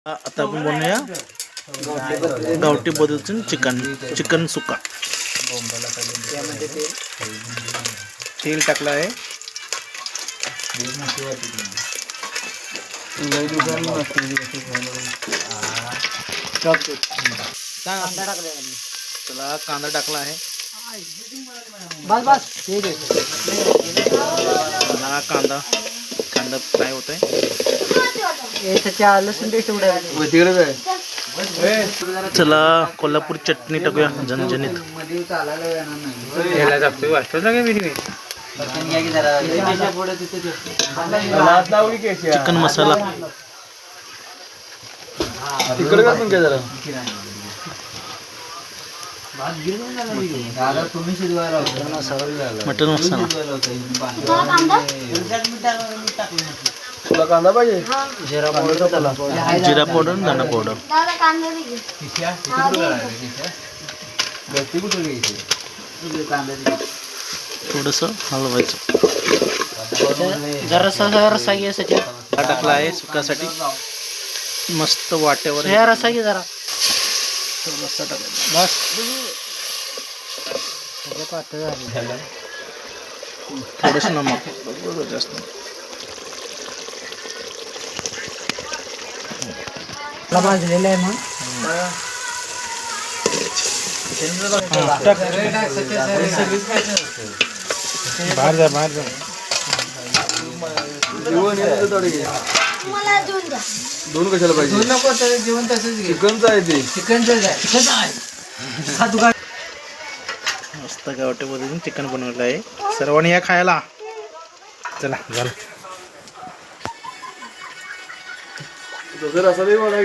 आता आपण बनवूया गावठी पद्धतीने चिकन सुक्का. त्यामध्ये तेल टाकलं आहे. चला कांदा टाकला आहे. चला कांदा फ्राय होत आहे. चला कोल्हापूर चटणी टाकूया झणझणीत. चिकन मसाला मटन मसाला. तुला कांदा पाहिजे? जिरा पावडर धना पावडर. थोडस हलवायचं. रसा घे. टाकला आहे सुक्यासाठी. मस्त वाट्यावर रसा घे जरा. रस्सा टाकायचा. थोडस नमक जास्त. भाजलेला आहे मग बाहेर जा. दोन कशाला पाहिजे? जेवण तसंच चिकनचं आहे ते. मस्त गावठी पद्धतीने चिकन बनवलं आहे. सर्वांनी या खायला. चला झालं. तसं रसा दे मला